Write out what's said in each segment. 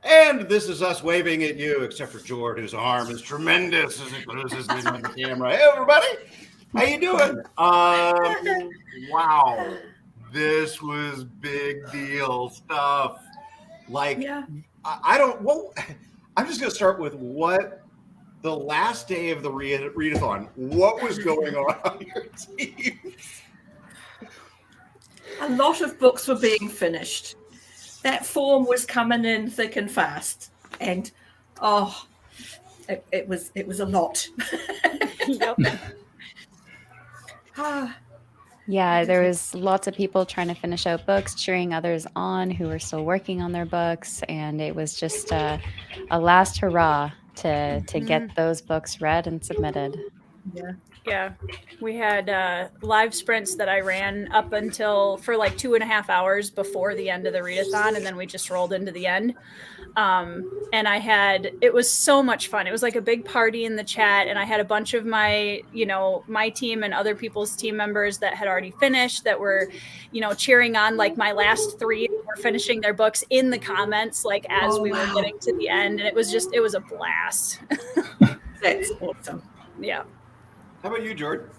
And this is us waving at you, except for Jord, whose arm is tremendous as it closes in on the camera. Hey, everybody. How you doing? Wow. This was big deal stuff. Like, I don't, well, I'm just going to start with what the last day of the readathon, what was going on your team? A lot of books were being finished. That form was coming in thick and fast, and it was a lot. Yep. Yeah, there was lots of people trying to finish out books, cheering others on who were still working on their books, and it was just a last hurrah to get those books read and submitted. Yeah, we had live sprints that I ran up until for like 2.5 hours before the end of the readathon, and then we just rolled into the end. And it was so much fun. It was like a big party in the chat, and I had a bunch of my team and other people's team members that had already finished that were, cheering on like my last 3 who were finishing their books in the comments, like as we were getting to the end. And it was a blast. That's awesome. Yeah. How about you, Jord?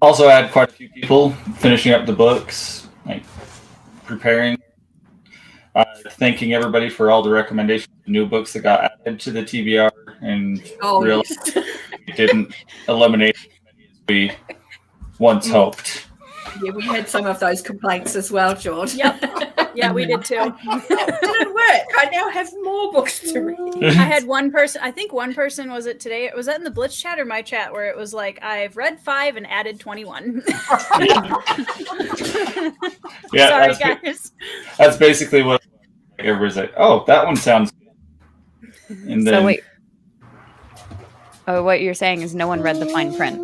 Also had quite a few people finishing up the books, like preparing. Thanking everybody for all the recommendations of new books that got added to the TBR, and realized we didn't eliminate as many as we once hoped. Yeah, we had some of those complaints as well, George. Yep. Yeah, we did too. It didn't work. I now have more books to read. I had one person, I think one person, was it today? Was that in the Blitz chat or my chat, where it was like, I've read 5 and added 21. Yeah, sorry, guys. That's basically what everybody's like, oh, that one sounds good. And then, So wait. Oh, what you're saying is no one read the fine print.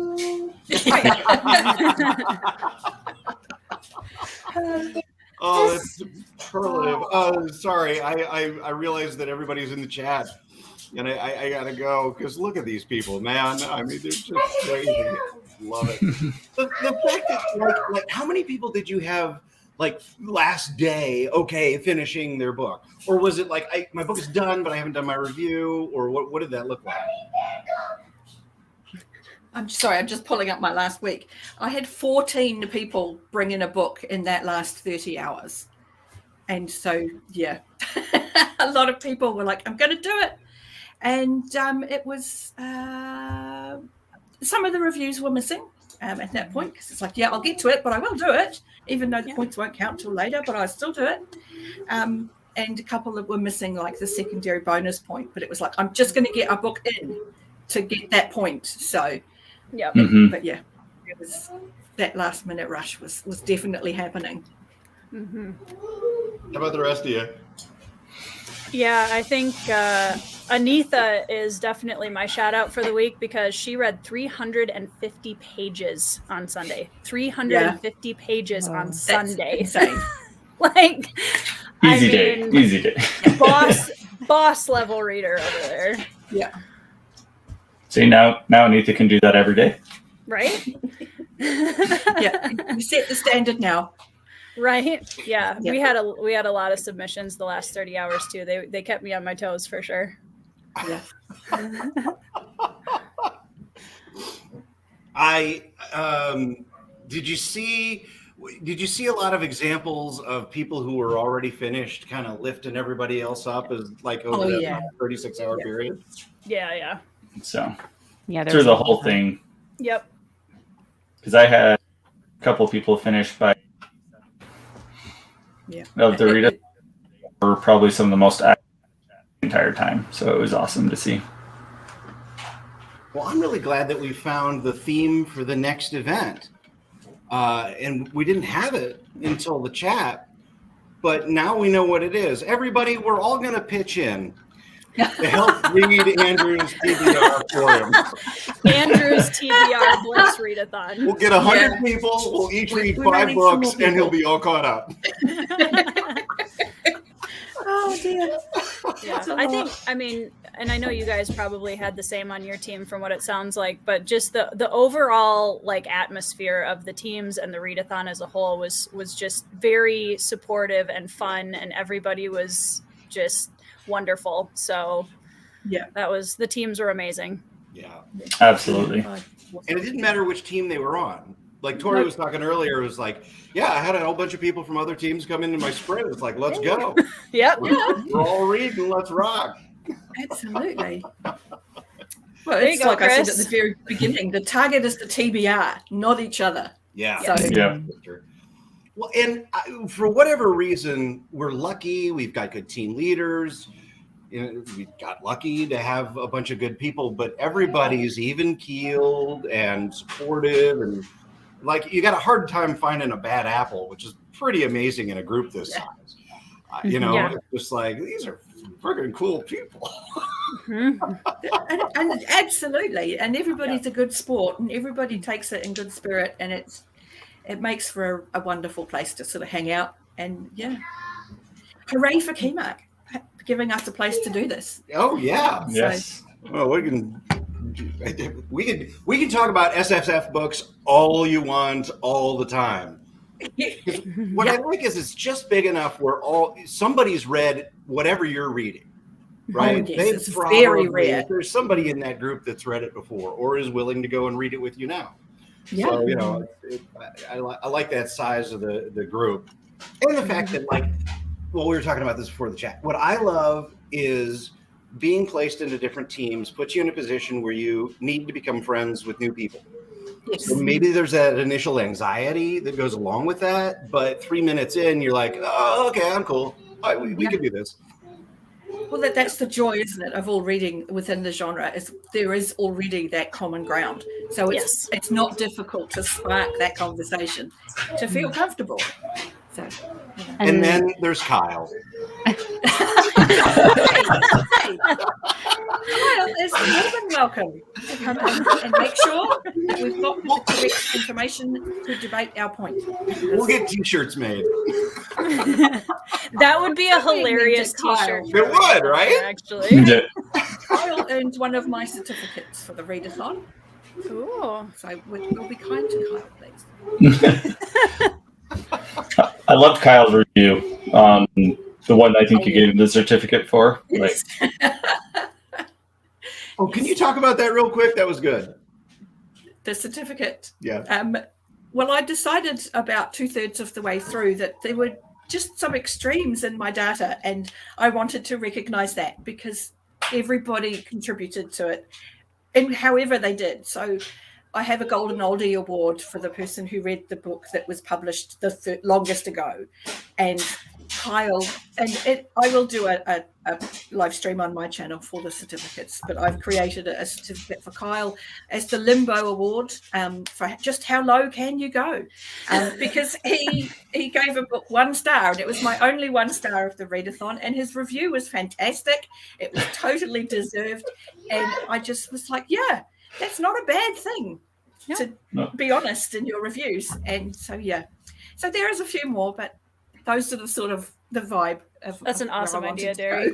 Oh, that's superlative. Oh, sorry. I realized that everybody's in the chat, and I gotta go because look at these people, man. I mean, they're just crazy. Love it. The fact that like how many people did you have like last day? Okay, finishing their book, or was it like my book is done, but I haven't done my review, or what did that look like? I'm sorry, I'm just pulling up my last week. I had 14 people bring in a book in that last 30 hours. And so, yeah, a lot of people were like, I'm going to do it. And it was, some of the reviews were missing at that point, because it's like, yeah, I'll get to it, but I will do it, even though the points won't count till later, but I'll still do it. And a couple that were missing, like the secondary bonus point, but it was like, I'm just going to get a book in to get that point. So, yeah, but yeah, it was that last minute rush was definitely happening. How about the rest of you? Yeah, I think Anitha is definitely my shout out for the week, because she read 350 pages on Sunday. 350 pages on Sunday. Like, easy day. Boss level reader over there. Yeah. See, now Anita can do that every day. Right? Yeah, you set the standard now. Right? Yeah. We had a lot of submissions the last 30 hours too. They kept me on my toes for sure. Yeah. Did you see a lot of examples of people who were already finished kind of lifting everybody else up as like over that 36-hour period? Yeah. So, yeah, through the whole thing. Yep. Because I had a couple of people finish by of the read. Were probably some of the most active the entire time. So it was awesome to see. Well, I'm really glad that we found the theme for the next event. And we didn't have it until the chat, but now we know what it is. Everybody, we're all going to pitch in to help read Andrew's TBR for him. Andrew's TBR Blitz readathon. We'll get 100 people. We'll each read 5 books, and he'll be all caught up. Oh dear. Yeah, I mean, and I know you guys probably had the same on your team from what it sounds like, but just the overall like atmosphere of the teams and the readathon as a whole was just very supportive and fun, and everybody was just wonderful. So Yeah. the teams were amazing. Yeah. Absolutely. And it didn't matter which team they were on. Like Tori was talking earlier, it was like, yeah, I had a whole bunch of people from other teams come into my sprint. It's like, let's go. Yep. We're all reading. Let's rock. Absolutely. Well, There you it's go, like I said Chris. at the very beginning, the target is the TBR, not each other. Yeah. So Yeah. Well, and for whatever reason, we're lucky. We've got good team leaders. We got lucky to have a bunch of good people, but everybody's even keeled and supportive, and like you got a hard time finding a bad apple, which is pretty amazing in a group this size. Yeah. It's just like these are freaking cool people. and absolutely, and everybody's a good sport, and everybody takes it in good spirit, and it makes for a wonderful place to sort of hang out. And hooray for Keymark for giving us a place to do this. Oh yeah. Yes. Well, we can talk about SFF books all you want, all the time. What I like is it's just big enough where somebody's read whatever you're reading, right? yes, They it's very rare. There's somebody in that group that's read it before or is willing to go and read it with you now. Yeah. So I like that size of the group, and the fact that we were talking about this before the chat. What I love is being placed into different teams puts you in a position where you need to become friends with new people. Yes. So maybe there's that initial anxiety that goes along with that, but 3 minutes in, you're like, oh, okay, I'm cool. We can do this. Well, that's the joy, isn't it, of all reading within the genre, is there is already that common ground. So it's not difficult to spark that conversation, to feel comfortable. So, and then there's Kyle. Kyle is more than welcome to come in and make sure that we've got the correct information to debate our point. We'll get t-shirts made. That would be a hilarious Kyle. t-shirt. It would, right? Actually. Kyle earned one of my certificates for the readathon. Cool. So we'll be kind to Kyle, please. I loved Kyle's review. The one I think you gave him the certificate for. Yes. Oh, can you talk about that real quick? That was good. The certificate. Yeah. Well, I decided about 2/3 of the way through that there were just some extremes in my data, and I wanted to recognize that because everybody contributed to it in however they did. So I have a Golden Oldie Award for the person who read the book that was published the longest ago. And Kyle, I will do a live stream on my channel for the certificates, but I've created a certificate for Kyle as the Limbo Award for just how low can you go? Because he gave a book 1 star, and it was my only 1 star of the readathon, and his review was fantastic. It was totally deserved. And I just was like, yeah, that's not a bad thing to be honest in your reviews. And so, so there is a few more, but those are the sort of the vibe of That's an awesome idea, Derry.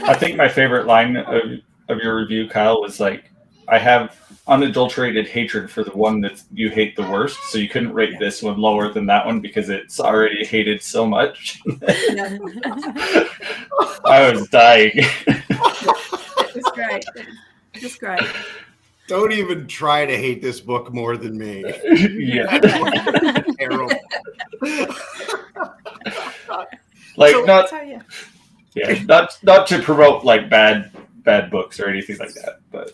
I think my favorite line of your review, Kyle, was like, I have unadulterated hatred for the one that you hate the worst, so you couldn't rate this one lower than that one because it's already hated so much. I was dying. It was great. It was great. Don't even try to hate this book more than me. Yeah. Terrible. Like So, not to promote like bad books or anything like that, but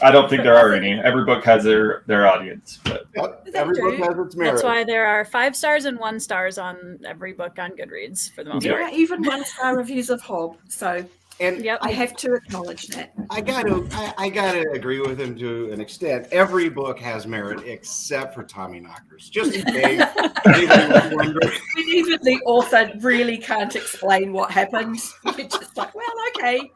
I don't think there are any. Every book has their audience, but Every book has its merit. That's why there are 5 stars and 1 stars on every book on Goodreads for the most There part. are even 1-star reviews of Hob. So And Yep. I have to acknowledge that. I gotta agree with him to an extent. Every book has merit except for Tommy Knockers. Just in case anybody was wondering. And even the author really can't explain what happened. You're just like, well, okay.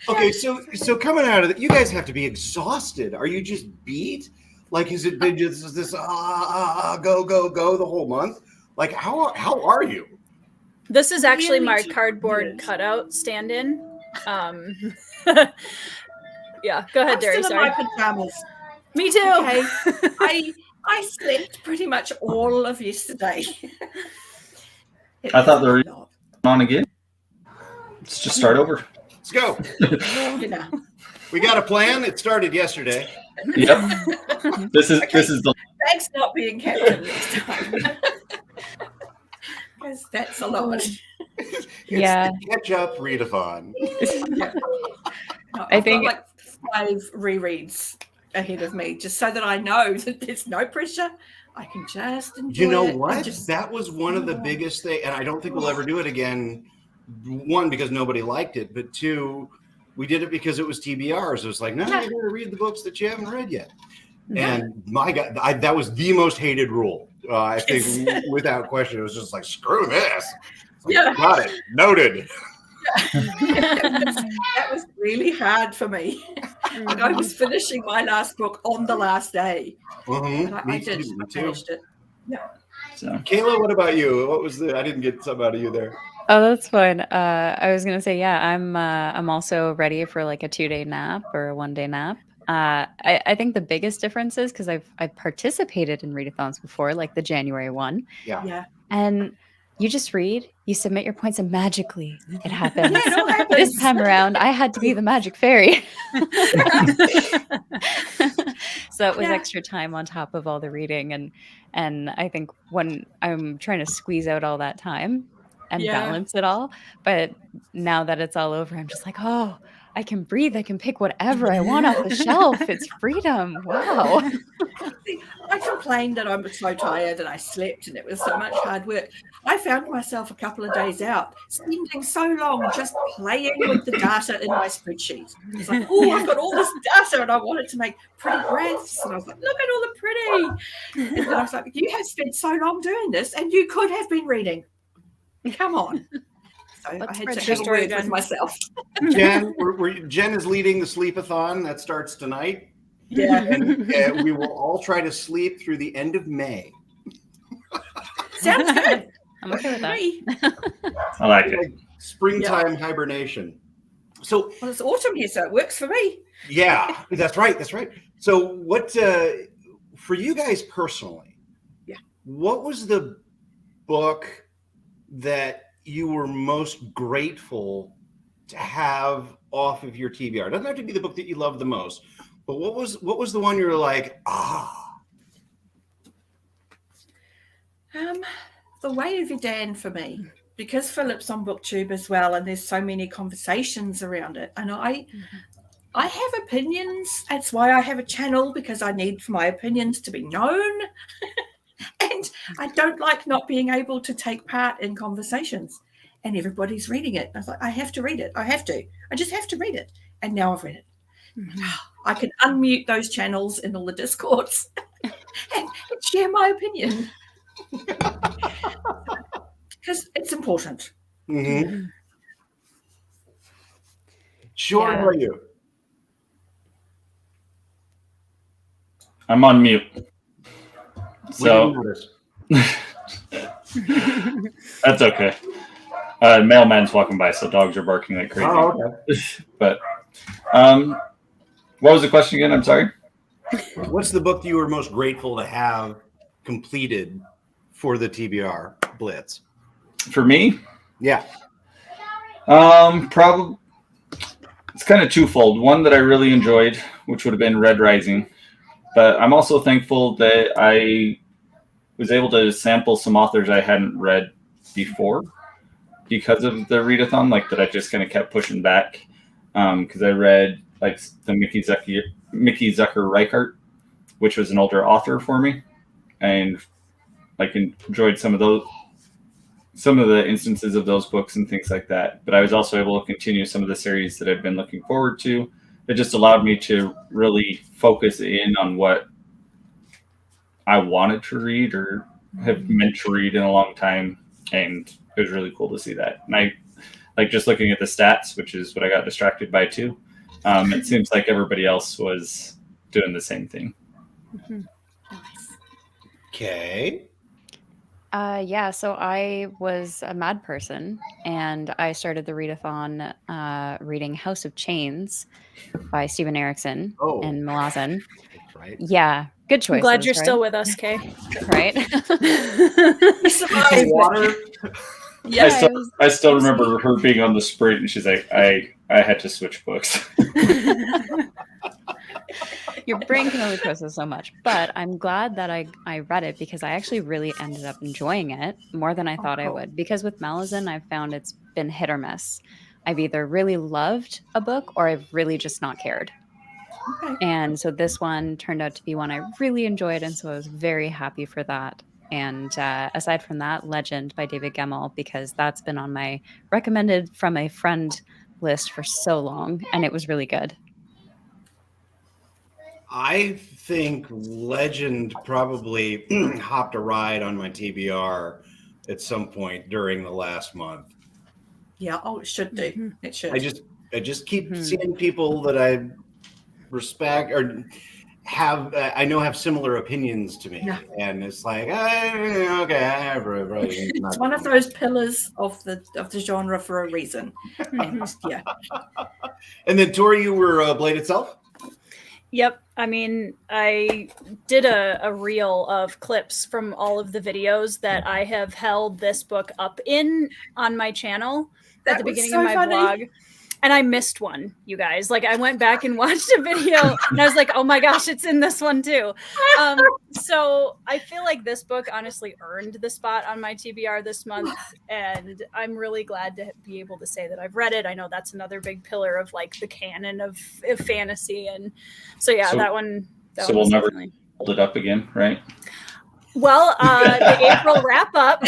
Okay, so coming out of it, you guys have to be exhausted. Are you just beat? Like, has it been just this go the whole month? Like, how are you? This is actually Really my too cardboard weird. cutout stand-in. Yeah, go ahead, I'm Derry. still in Sorry. my pajamas. Me too. Okay. I slept pretty much all of yesterday. I thought they were on again. Let's just start over. Let's go. Yeah. We got a plan. It started yesterday. Yep. This is the Thanks not being captain this time. Because that's a lot. It's Yeah. the catch-up readathon. No, I I've think- got like 5 rereads ahead of me, just so that I know that there's no pressure. I can just enjoy You know it and what? just- That was one of the biggest things, and I don't think we'll ever do it again. One, because nobody liked it, but two, we did it because it was TBRs. It was like, no, Yeah. you got to read the books that you haven't read yet. Yeah. And my God, that was the most hated rule. I think, without question, it was just like, screw this. It's like, Yeah. Got it. Noted. that was really hard for me. Like I was finishing my last book on the last day. And I Me did. too. I finished it. so. Kayla, what about you? What was I didn't get some out of you there. Oh, that's fun. I was gonna say, yeah, I'm also ready for like a 2-day nap or a 1-day nap. I think the biggest difference is because I've participated in readathons before, like the January one, Yeah. and you just read, you submit your points, and magically it happens. Yeah, it all This happens. time around, I had to be the magic fairy. So it was Yeah. extra time on top of all the reading, and I think when I'm trying to squeeze out all that time and Yeah. balance it all, but now that it's all over, I'm just like, oh, I can breathe. I can pick whatever I want off the shelf. It's freedom. Wow. See, I complained that I'm so tired and I slept and it was so much hard work. I found myself a couple of days out spending so long just playing with the data in my spreadsheet. It's like, oh, I've got all this data and I wanted to make pretty graphs. And I was like, look at all the pretty. And then I was like, you have spent so long doing this and you could have been reading. Come on. So I Let's had spread to your have a story, word with Jen. myself. Jen, Jen is leading the sleepathon that starts tonight. Yeah. And we will all try to sleep through the end of May. Sounds good. I'm okay with that. Me. I like it. Like springtime hibernation. So Well, it's autumn here, so it works for me. yeah, that's right. That's right. So what for you guys personally? Yeah. What was the book that you were most grateful to have off of your TBR? It doesn't have to be the book that you love the most, but what was the one you were like, The Way of Idan for me, because Philip's on BookTube as well, and there's so many conversations around it. And I have opinions. That's why I have a channel, because I need for my opinions to be known. And I don't like not being able to take part in conversations. And everybody's reading it. I was like, I have to read it. I have to. I just have to read it. And now I've read it. I can unmute those channels in all the Discords and share my opinion. Because it's important. mm-hmm. Sure, Yeah. how are you? I'm on mute. So We didn't notice. that's okay. Mailman's walking by, so dogs are barking like crazy. Oh, okay. But what was the question again? I'm sorry. What's the book that you were most grateful to have completed for the TBR Blitz? For me, Yeah. probably it's kind of twofold. One that I really enjoyed, which would have been Red Rising, but I'm also thankful that I was able to sample some authors I hadn't read before because of the readathon, like that I just kind of kept pushing back. Because I read like the Mickey Zucker Reichart, which was an older author for me, and like enjoyed some of the instances of those books and things like that. But I was also able to continue some of the series that I've been looking forward to. It just allowed me to really focus in on what I wanted to read or have meant to read in a long time. And it was really cool to see that. And I like just looking at the stats, which is what I got distracted by too. It seems like everybody else was doing the same thing. Okay. Yeah, so I was a mad person, and I started the readathon reading House of Chains by Stephen Erickson Oh. and Malazan. That's right. Yeah, good choice. I'm glad you're still with us, Kay. right. You survived. Water. Yeah. I still remember her being on the sprint, and she's like, I had to switch books. Your brain can only process so much, but I'm glad that I read it because I actually really ended up enjoying it more than I thought I cool. would. Because with Malazan, I've found it's been hit or miss. I've either really loved a book or I've really just not cared. Okay. And so this one turned out to be one I really enjoyed, and so I was very happy for that. And aside from that, Legend by David Gemmell, because that's been on my recommended from a friend list for so long, and it was really good. I think Legend probably hopped a ride on my TBR at some point during the last month. Yeah. Oh, it should do. It should. I just keep seeing people that I respect or have similar opinions to me, and it's like okay, It's one of those pillars of the genre for a reason. And, yeah. And then Tori, you were Blade itself. Yep. I mean, I did a reel of clips from all of the videos that I have held this book up on my channel at the beginning of my blog. And I missed one, you guys. Like, I went back and watched a video and I was like, oh my gosh, it's in this one too. So I feel like this book honestly earned the spot on my TBR this month. And I'm really glad to be able to say that I've read it. I know that's another big pillar of like the canon of fantasy. And so, yeah, that one. So we'll never hold it up again, right? Well, the April wrap up.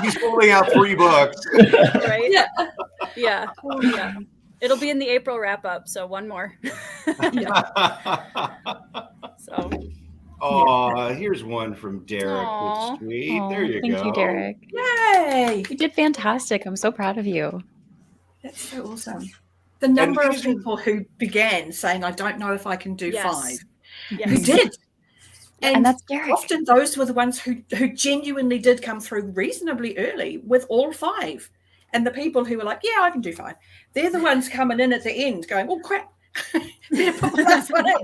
He's pulling out 3 books. Right? Yeah. It'll be in the April wrap up. So one more. So. Oh, here's one from Derek. It's sweet. Aww, there you go. Thank you, Derek. Yay! You did fantastic. I'm so proud of you. That's so awesome. The number of people who began saying, I don't know if I can do 5. Yes. Who did. And that's Derek. Often those were the ones who genuinely did come through reasonably early with all 5. And the people who were like, yeah, I can do 5. They're the ones coming in at the end going, oh, crap. Better put the last one in.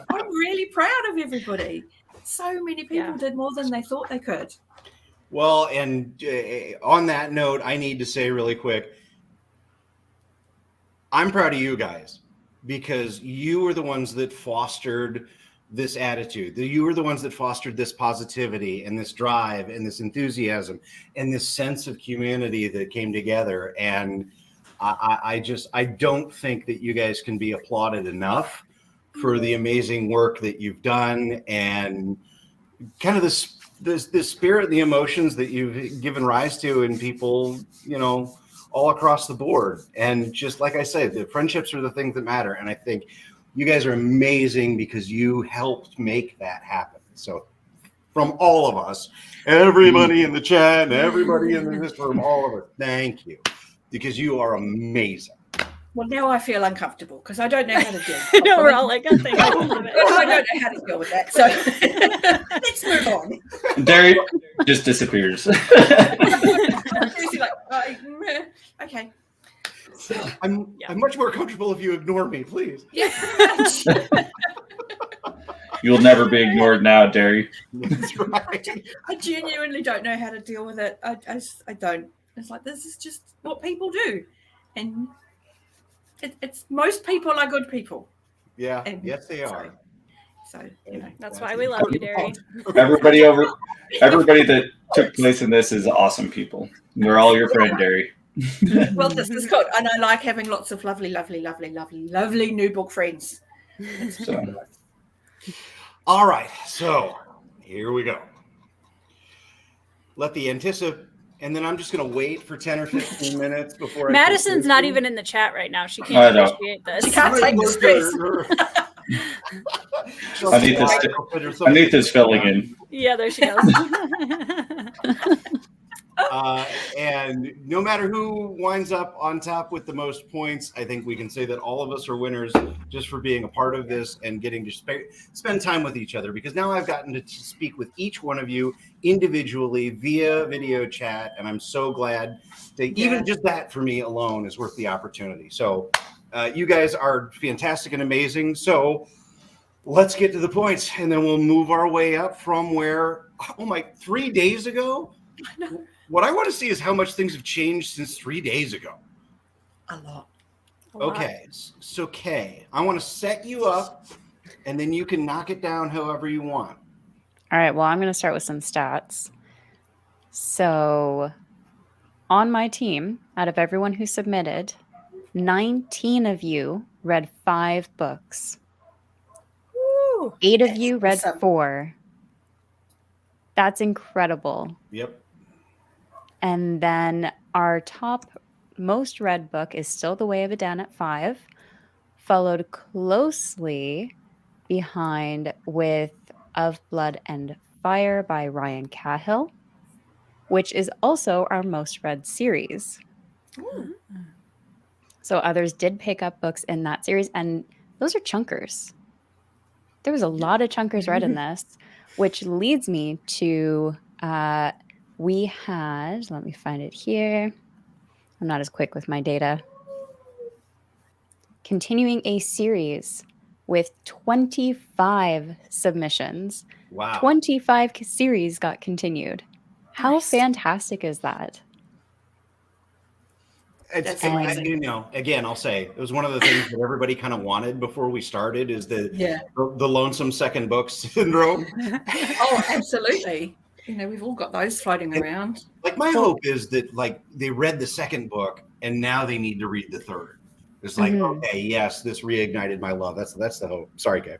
I'm really proud of everybody. So many people did more than they thought they could. Well, and on that note, I need to say really quick, I'm proud of you guys because you were the ones that fostered this attitude. You were the ones that fostered this positivity and this drive and this enthusiasm and this sense of community that came together. And I don't think that you guys can be applauded enough for the amazing work that you've done and kind of this spirit and the emotions that you've given rise to in people, all across the board. And just like I said, the friendships are the things that matter. And I think you guys are amazing because you helped make that happen. So from all of us, everybody in the chat, and everybody in this room, all of us, thank you. Because you are amazing. Well, now I feel uncomfortable because I don't know how to deal. I know we're all like, I think I love it. I don't know how to deal with that. So let's move on. Derek just disappears. Okay. I'm much more comfortable if you ignore me, please. Yeah. You'll never be ignored now, Derek. That's right. I genuinely don't know how to deal with it. I don't. It's like, this is just what people do. And it's most people are good people. Yeah. And yes, they are. So that's why we love you, Derek. Everybody that took place in this is awesome people. We're all your friend, Derek. Well, this is good. And I like having lots of lovely, lovely, lovely, lovely, lovely new book friends. So. All right. So here we go. Let the anticipate. And then I'm just going to wait for 10 or 15 minutes before Madison's not even in the chat right now. She can't appreciate this. She can't take the stress. I need this filling in. Yeah, there she goes. And no matter who winds up on top with the most points, I think we can say that all of us are winners just for being a part of this and getting to spend time with each other. Because now I've gotten to speak with each one of you individually via video chat, and I'm so glad that even just that for me alone is worth the opportunity. So you guys are fantastic and amazing. So let's get to the points, and then we'll move our way up from where 3 days ago What I want to see is how much things have changed since 3 days ago. A lot. Okay, so Kay, I want to set you up, and then you can knock it down however you want. All right, well, I'm going to start with some stats. So, on my team, out of everyone who submitted, 19 of you read 5 books. Woo. 8 of you read awesome. 4. That's incredible. Yep. And then our top most read book is still The Way of Adan at 5, followed closely behind with Of Blood and Fire by Ryan Cahill, which is also our most read series. Ooh. So others did pick up books in that series, and those are chunkers. There was a lot of chunkers read in this, which leads me to we had, let me find it here. I'm not as quick with my data. Continuing a series with 25 submissions. Wow. 25 series got continued. How Nice. fantastic is that? It's, That's amazing. again, I'll say it was one of the things that everybody kind of wanted before we started is the lonesome second book syndrome. Oh, absolutely. We've all got those floating around. Like my hope is that like they read the second book and now they need to read the third. It's like, okay, yes, this reignited my love. That's the hope. Sorry, Kay.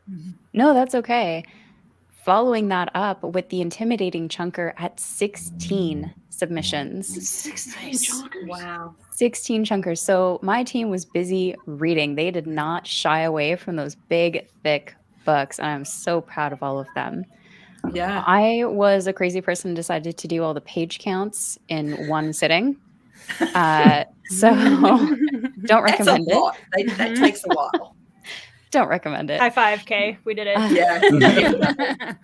No, that's okay. Following that up with the intimidating chunker at 16 submissions. 16 chunkers. Wow. 16 chunkers. So my team was busy reading. They did not shy away from those big, thick books. And I'm so proud of all of them. Yeah. I was a crazy person and decided to do all the page counts in one sitting. So don't recommend That's a lot. That takes a while. Don't recommend it. High 5, Kay. We did it. Yeah.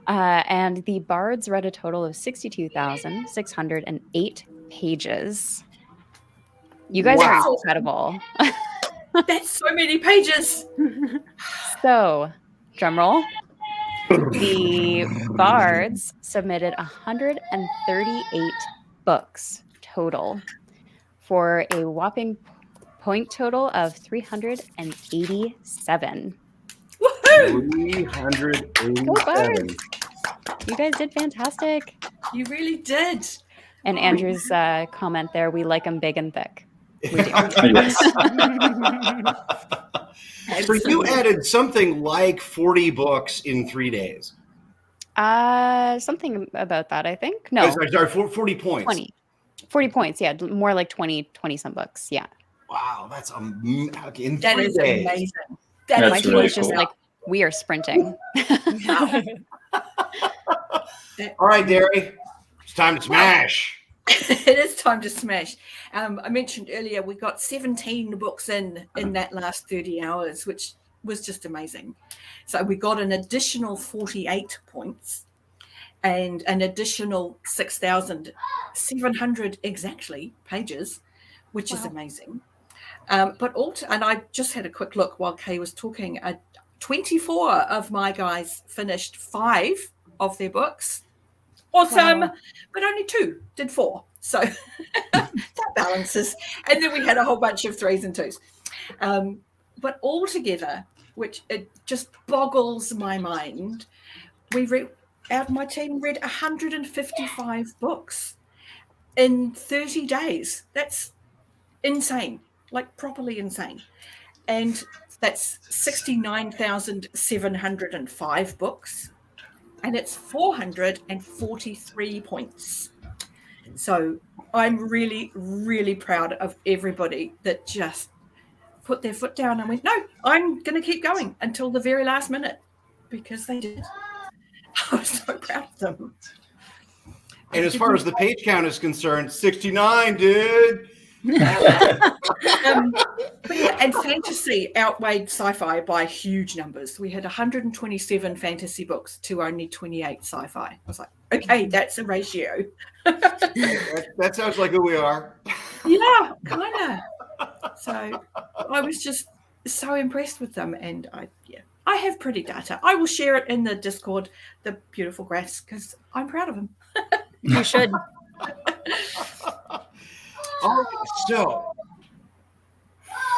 And the bards read a total of 62,608 pages. You guys are incredible. That's so many pages. So, drum roll. The bards submitted 138 books total for a whopping point total of 387. Woohoo! 387. You guys did fantastic. You really did. And Andrew's comment there, we like them big and thick. We do. Yes. So you added something like 40 books in 3 days. Something about that, I think. No, Sorry, 40 points. 40 points, yeah. More like 20 some books, yeah. Wow, that's in 3 That is days. amazing. That's My team really was just cool. like, we are sprinting. All right, Derry, it's time to smash. It is time to smash. I mentioned earlier we got 17 books in that last 30 hours, which was just amazing. So we got an additional 48 points and an additional 6,700 exactly pages, which is amazing. But and I just had a quick look while Kay was talking. 24 of my guys finished 5 of their books. Awesome. Wow. But only 2 did 4. So that balances. And then we had a whole bunch of 3s and 2s. But altogether, which it just boggles my mind, my team read 155 books in 30 days. That's insane, like properly insane. And that's 69,705 books. And it's 443 points. So I'm really, really proud of everybody that just put their foot down and went, no, I'm going to keep going until the very last minute, because they did. I was so proud of them. And as far as the page count is concerned, 69, dude. And fantasy outweighed sci-fi by huge numbers. We had 127 fantasy books to only 28 sci-fi. I was like, okay, that's a ratio. That sounds like who we are. Yeah, kind of. So I was just so impressed with them, and I have pretty data. I will share it in the Discord, the beautiful graphs, because I'm proud of them. You should. All right, so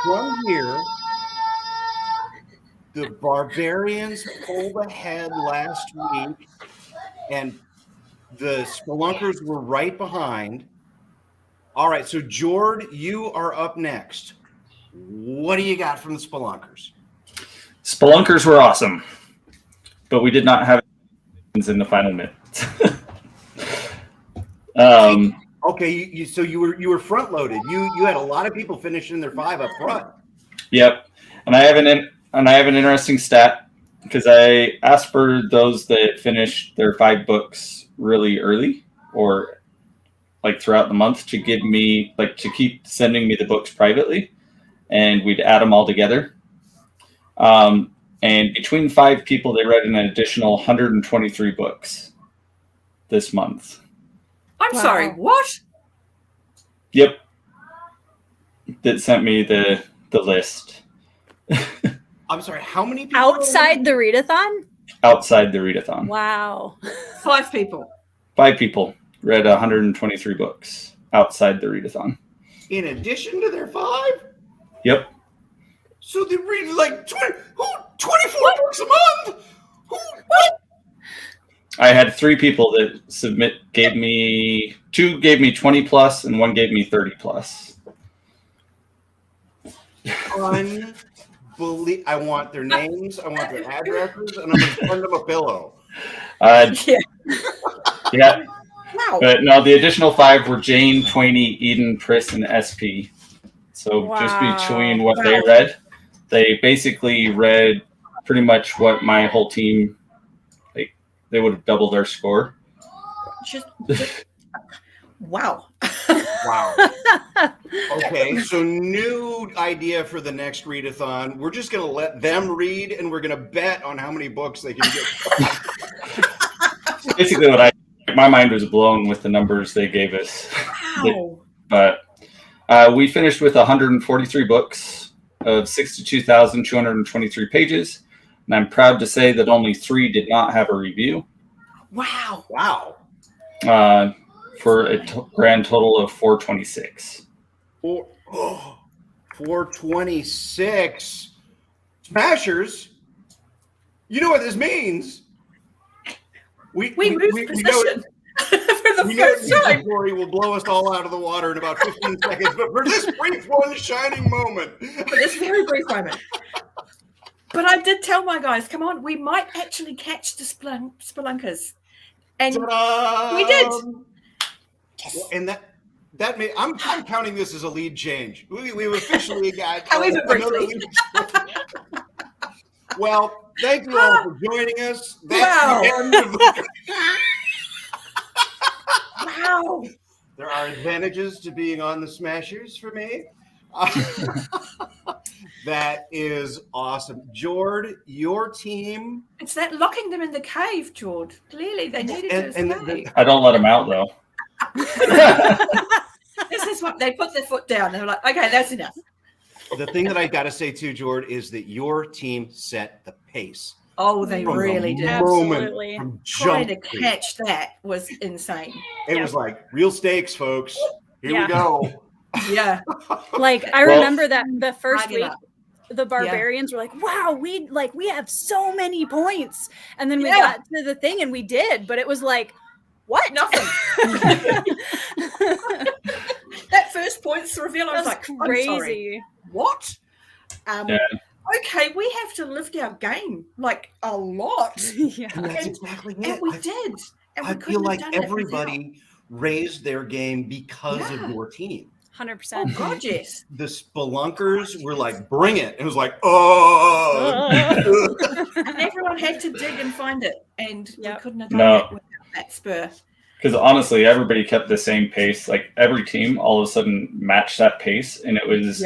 from here, the Barbarians pulled ahead last week, and the Spelunkers were right behind. All right, so Jord, you are up next. What do you got from the Spelunkers? Spelunkers were awesome, but we did not have in the final minutes. Okay, so you were front loaded. You had a lot of people finishing their 5 up front. Yep, and I have an interesting stat because I asked for those that finished their 5 books really early or like throughout the month to give me to keep sending me the books privately, and we'd add them all together. And between 5 people, they read an additional 123 books this month. I'm sorry, what? Yep. That sent me the list. I'm sorry, how many people? Outside the readathon? Outside the readathon. Wow. 5 people. 5 people read 123 books outside the readathon. In addition to their 5? Yep. So they read like 24 books a month? What? I had 3 people that gave me 2 gave me 20 plus and 1 gave me 30 plus. I want their names, I want their addresses, and I'm going to send them a pillow. Yeah. Wow. But no, the additional 5 were Jane, Twaney, Eden, Pris, and SP. So just between what they read, they basically read pretty much what my whole team, they would have doubled their score. Wow. Wow. Okay, so new idea for the next readathon. We're just going to let them read, and we're going to bet on how many books they can get. Basically, my mind was blown with the numbers they gave us. Wow. But we finished with 143 books of 62,223 pages. And I'm proud to say that only 3 did not have a review. Wow. Wow. For a grand total of 426. 426. Smashers. You know what this means. We moved position for the first time. Inventory will blow us all out of the water in about 15 seconds, but for this brief one shining moment. For this very brief moment. But I did tell my guys, come on, we might actually catch the spelunkers. And we did. Yes. Well, and that may I'm counting this as a lead change. We've officially got However briefly. Well, thank you all for joining us. Wow. Wow. Wow. There are advantages to being on the Smashers for me. That is awesome. Jord, your team. It's that locking them in the cave, Jord. Clearly, they needed to escape. I don't let them out, though. This is what they put their foot down. They were like, okay, that's enough. The thing that I got to say too, Jord, is that your team set the pace. Oh, they really did. Absolutely. Trying to catch that was insane. It was like real stakes, folks. Here we go. Yeah. Like I remember that the first week, the Barbarians were like, "Wow, we have so many points," and then we got to the thing and we did, but it was like, what? Nothing. That first points reveal, I was like, crazy. I'm sorry. What? Okay, we have to lift our game like a lot. Yeah. And that's exactly it. And we did. And I feel like everybody raised their game because of your team. 100%. Oh, God, yes. The Spelunkers were like, bring it. It was like, oh. And everyone had to dig and find it. And we couldn't have done it without that spur. Because honestly, everybody kept the same pace. Like every team all of a sudden matched that pace. And it was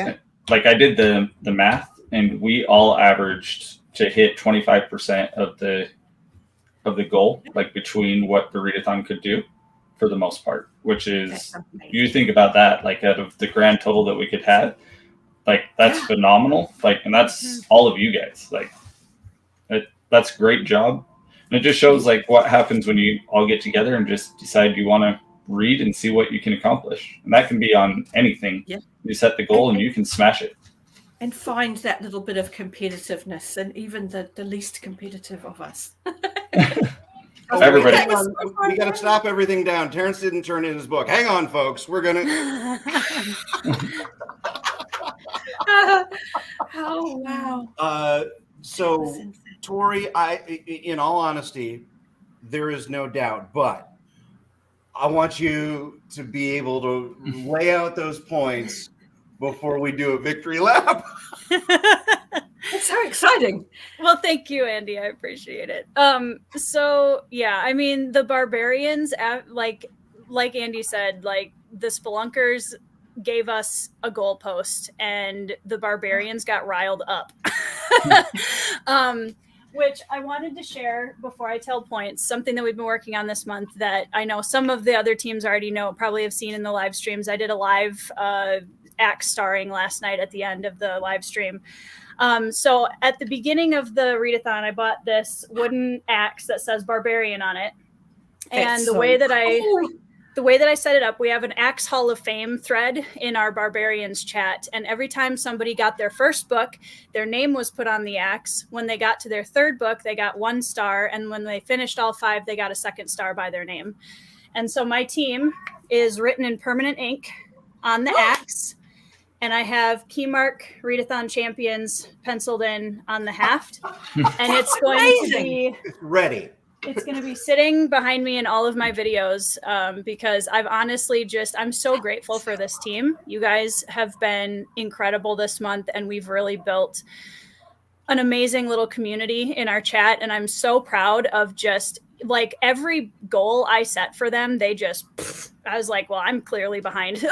like I did the math and we all averaged to hit 25% of the goal, like between what the readathon could do for the most part, which is, you think about that, like out of the grand total that we could have, like that's phenomenal. Like, and that's all of you guys. Like that's a great job. It just shows like what happens when you all get together and just decide you want to read and see what you can accomplish. And that can be on anything. Yeah. You set the goal and you can smash it. And find that little bit of competitiveness, and even the least competitive of us. Everybody. We got to stop everything down. Terrence didn't turn in his book. Hang on, folks. We're going to. Oh, wow. So, Tori, in all honesty, there is no doubt, but I want you to be able to lay out those points before we do a victory lap. It's so exciting. Well, thank you, Andy. I appreciate it. So yeah, I mean, the barbarians, like Andy said, like the spelunkers gave us a goalpost, and the barbarians got riled up. Which I wanted to share before I tell points, something that we've been working on this month that I know some of the other teams already know, probably have seen in the live streams. I did a live axe starring last night at the end of the live stream. So at the beginning of the readathon, I bought this wooden axe that says barbarian on it. And the way that I set it up, we have an Axe Hall of Fame thread in our Barbarians chat. And every time somebody got their first book, their name was put on the axe. When they got to their third book, they got 1 star. And when they finished all 5, they got a 2nd star by their name. And so my team is written in permanent ink on the axe. And I have Keymark Readathon Champions penciled in on the haft. And it's going to be ready. It's going to be sitting behind me in all of my videos because I've honestly I'm so grateful for this team. You guys have been incredible this month, and we've really built an amazing little community in our chat. And I'm so proud of just like every goal I set for them. They just, I was like, well, I'm clearly behind.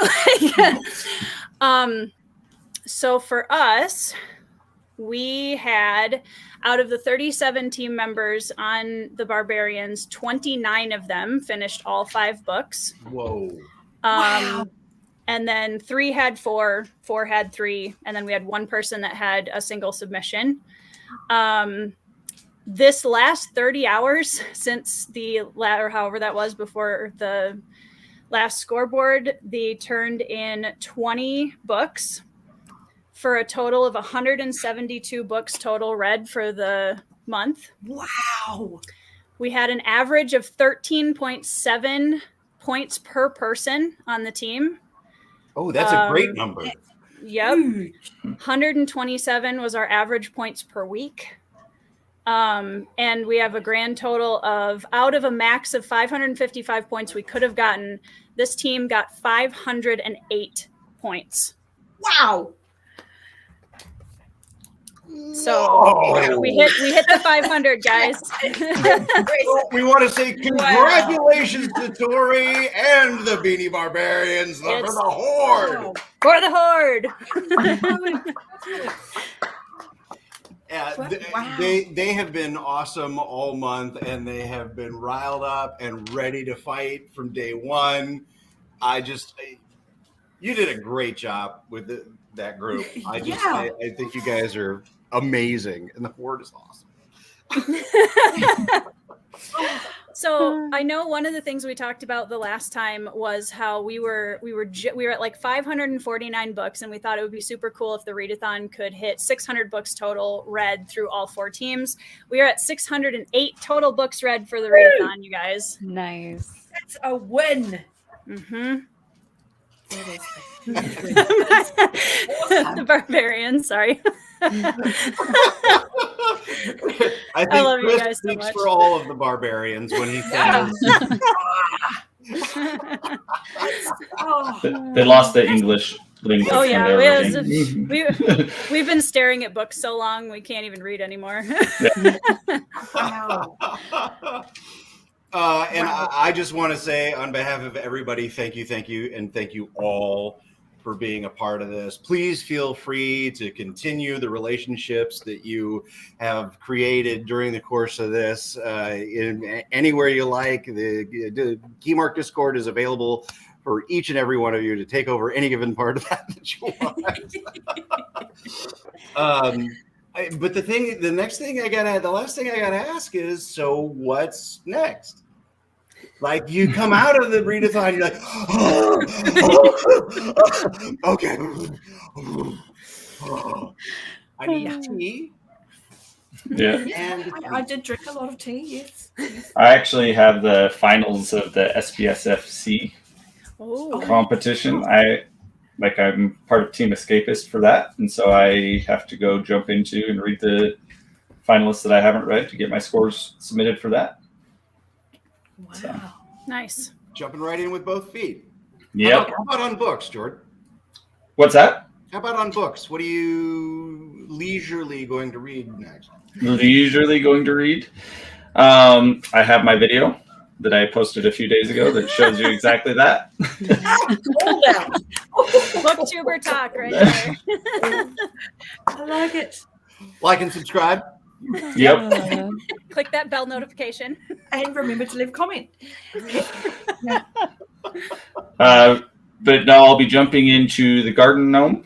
So for us, we had, out of the 37 team members on the Barbarians, 29 of them finished all 5 books. Whoa. Wow. And then 3 had 4, 4 had 3, and then we had 1 person that had a single submission. This last 30 hours since the or however that was before the last scoreboard, they turned in 20 books for a total of 172 books total read for the month. Wow. We had an average of 13.7 points per person on the team. Oh, that's a great number. Yep. 127 was our average points per week. And we have a grand total of, out of a max of 555 points we could have gotten, this team got 508 points. Wow. So we hit the 500, guys. We want to say congratulations to Tori and the Beanie Barbarians for the Horde. For the Horde. They have been awesome all month, and they have been riled up and ready to fight from day one. You did a great job with that group. I think you guys are amazing, and the Horde is awesome. So I know one of the things we talked about the last time was how we were at like 549 books, and we thought it would be super cool if the readathon could hit 600 books total read through all 4 teams. We are at 608 total books read for the readathon, you guys. Nice. That's a win. Mm-hmm. The Barbarians, sorry. I think love Chris you guys so speaks much. for all of the Barbarians when he says They lost the English language. Oh yeah, we we've been staring at books so long we can't even read anymore. Wow. And I just want to say, on behalf of everybody, thank you, and thank you all for being a part of this. Please feel free to continue the relationships that you have created during the course of this anywhere you like. The Keymark Discord is available for each and every one of you to take over any given part of that you want. But the last thing I gotta ask is, so what's next? Like, you come out of the readathon, you're like, okay, I need tea. Yeah. And I did drink a lot of tea. Yes. I actually have the finals of the SPSFC Oh, competition. I'm part of Team Escapist for that, and so I have to go jump into and read the finalists that I haven't read to get my scores submitted for that. Wow. So. nice. jumping right in with both feet. Yep. How about on books, Jordan? What's that? How about on books? What are you leisurely going to read next? Leisurely going to read. I have my video that I posted a few days ago that shows you exactly that. Hold out. Booktuber talk right there. I like it. Like and subscribe. Yep. Click that bell notification. And remember to leave a comment. But now I'll be jumping into The Garden Gnome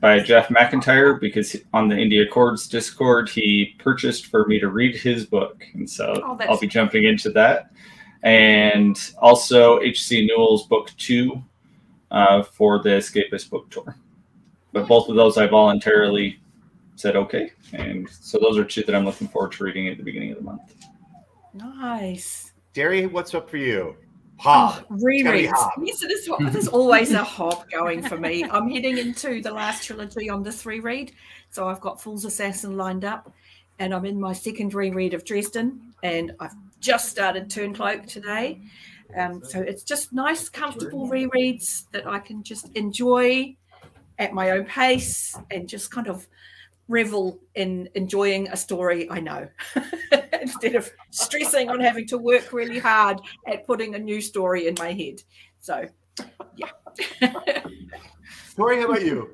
by Jeff McIntyre, because on the India Chords Discord, he purchased for me to read his book. And so I'll be jumping into that. And also H.C. Newell's book 2 for the Escapist book tour. But both of those I voluntarily said okay. And so those are two that I'm looking forward to reading at the beginning of the month. Nice. Derry, what's up for you? Hob. Rereads. Yes, there's always a hob going for me. I'm heading into the last trilogy on this reread. So I've got Fool's Assassin lined up, and I'm in my second reread of Dresden, and I've just started Turncloak today. So it's just nice, comfortable rereads that I can just enjoy at my own pace and just kind of revel in enjoying a story I know instead of stressing on having to work really hard at putting a new story in my head. So, yeah. Tori, how about you?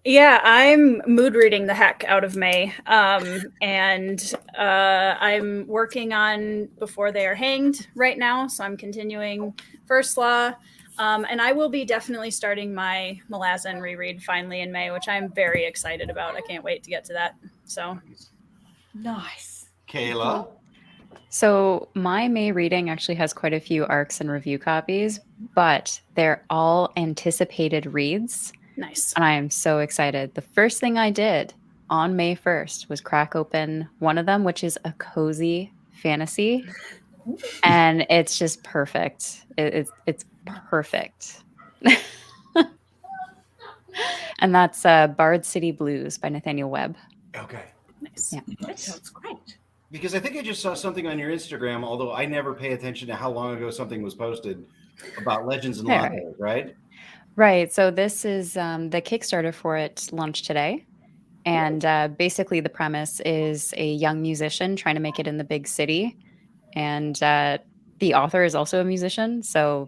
Yeah, I'm mood reading the heck out of May. And I'm working on Before They Are Hanged right now. So I'm continuing First Law. And I will be definitely starting my Malazan reread finally in May, which I'm very excited about. I can't wait to get to that. So Nice. Kayla? So my May reading actually has quite a few arcs and review copies, but they're all anticipated reads. nice. And I am so excited. The first thing I did on May 1st was crack open one of them, which is a cozy fantasy. And it's just perfect. It's perfect. And that's Bard City Blues by Nathaniel Webb. Okay. Nice. Yeah. That sounds great. Because I think I just saw something on your Instagram, although I never pay attention to how long ago something was posted about Legends and Right. Lattes, right? Right. So this is the Kickstarter for it launched today. And basically the premise is a young musician trying to make it in the big city. And the author is also a musician. So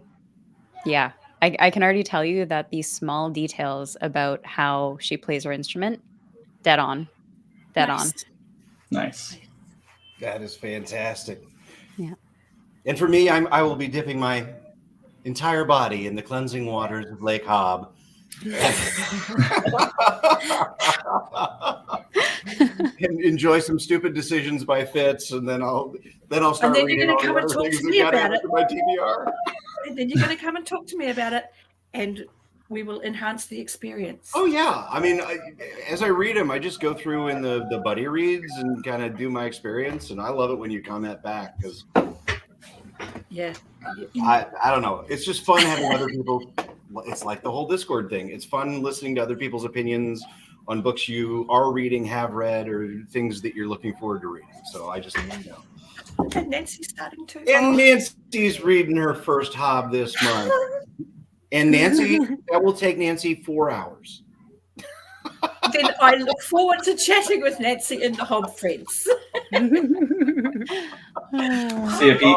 yeah, I can already tell you that these small details about how she plays her instrument, dead on. Nice. That is fantastic. Yeah. And for me, I will be dipping my entire body in the cleansing waters of Lake Hob. And enjoy some stupid decisions by Fitz, and then I'll start And then reading you're all going to the come and other talk things to that me got about added it. to my TBR. And then you're going to come and talk to me about it, and we will enhance the experience. Oh yeah, I mean, as I read them, I just go through in the buddy reads and kind of do my experience, and I love it when you comment back because Yeah. I don't know, it's just fun having other people. It's like the whole Discord thing. It's fun listening to other people's opinions on books you are reading, have read, or things that you're looking forward to reading. So I just, you know. And Nancy's starting to. And Nancy's reading her first Hob this month. And Nancy, that will take Nancy 4 hours. Then I look forward to chatting with Nancy in the Hob Friends. See you, Pete.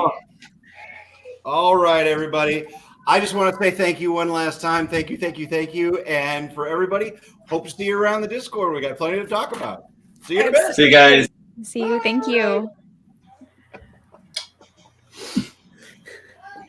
All right, everybody. I just want to say thank you one last time. Thank you. And for everybody, hope to see you around the Discord. We got plenty to talk about. See you in a bit. See you guys. See you. Thank you.